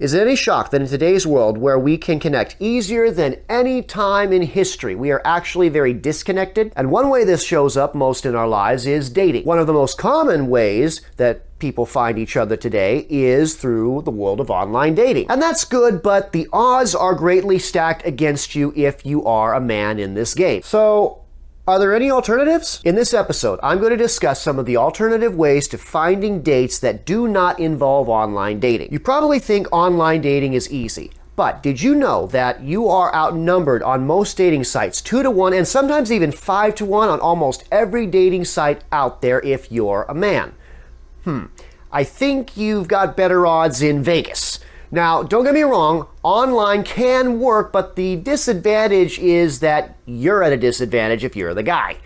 Is it any shock that in today's world where we can connect easier than any time in history, we are actually very disconnected? And one way this shows up most in our lives is dating. One of the most common ways that people find each other today is through the world of online dating. And that's good, but the odds are greatly stacked against you if you are a man in this game. So, are there any alternatives? In this episode, I'm going to discuss some of the alternative ways to finding dates that do not involve online dating. You probably think online dating is easy, but did you know that you are outnumbered on most dating sites 2 to 1 and sometimes even 5 to 1 on almost every dating site out there if you're a man? I think you've got better odds in Vegas. Now, don't get me wrong, online can work, but the disadvantage is that you're at a disadvantage if you're the guy.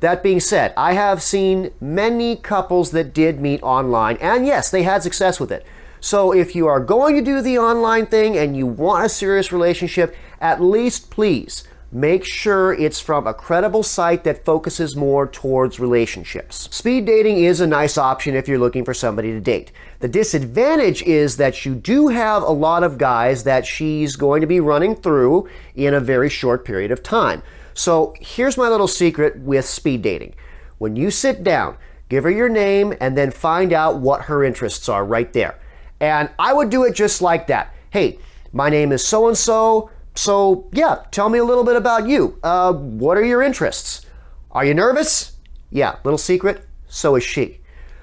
That being said, I have seen many couples that did meet online, and yes, they had success with it. So if you are going to do the online thing and you want a serious relationship, at least please make sure it's from a credible site that focuses more towards relationships. Speed dating is a nice option if you're looking for somebody to date. The disadvantage is that you do have a lot of guys that she's going to be running through in a very short period of time. So here's my little secret with speed dating. When you sit down, give her your name and then find out what her interests are right there. And I would do it just like that. Hey, my name is so-and-so. So yeah, tell me a little bit about you. What are your interests? Are you nervous? Yeah, little secret, so is she.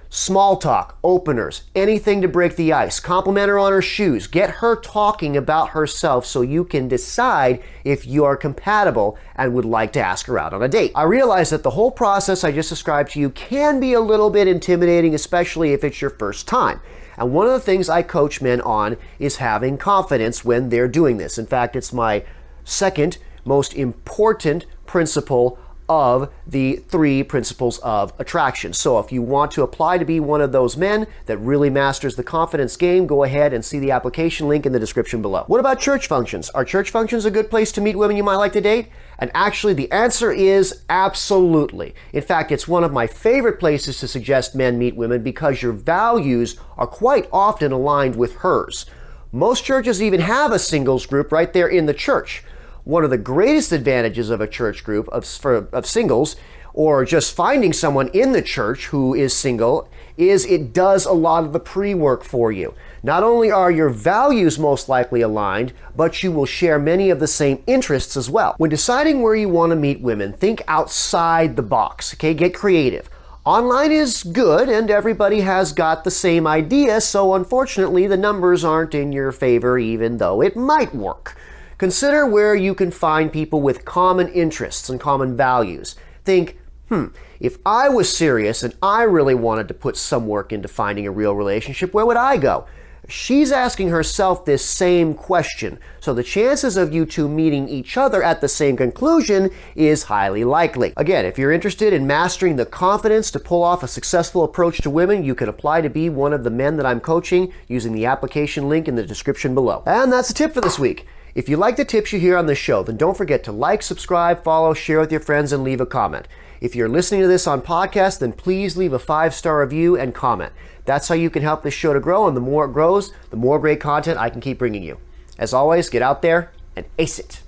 Small talk, openers, anything to break the ice. Compliment her on her shoes. Get her talking about herself so you can decide if you are compatible and would like to ask her out on a date. I realize that the whole process I just described to you can be a little bit intimidating, especially if it's your first time. And one of the things I coach men on is having confidence when they're doing this. In fact, it's my second most important principle of the 3 principles of attraction. So if you want to apply to be one of those men that really masters the confidence game, go ahead and see the application link in the description below. What about church functions? Are church functions a good place to meet women you might like to date? And actually the answer is absolutely. In fact, it's one of my favorite places to suggest men meet women because your values are quite often aligned with hers. Most churches even have a singles group right there in the church. One of the greatest advantages of a church group of singles, or just finding someone in the church who is single, is it does a lot of the pre-work for you. Not only are your values most likely aligned, but you will share many of the same interests as well. When deciding where you want to meet women, think outside the box, okay? Get creative. Online is good and everybody has got the same idea, so unfortunately the numbers aren't in your favor even though it might work. Consider where you can find people with common interests and common values. Think, if I was serious and I really wanted to put some work into finding a real relationship, where would I go? She's asking herself this same question, so the chances of you two meeting each other at the same conclusion is highly likely. Again, if you're interested in mastering the confidence to pull off a successful approach to women, you can apply to be one of the men that I'm coaching using the application link in the description below. And that's the tip for this week. If you like the tips you hear on this show, then don't forget to like, subscribe, follow, share with your friends, and leave a comment. If you're listening to this on podcast, then please leave a 5-star review and comment. That's how you can help this show to grow, and the more it grows, the more great content I can keep bringing you. As always, get out there and ace it.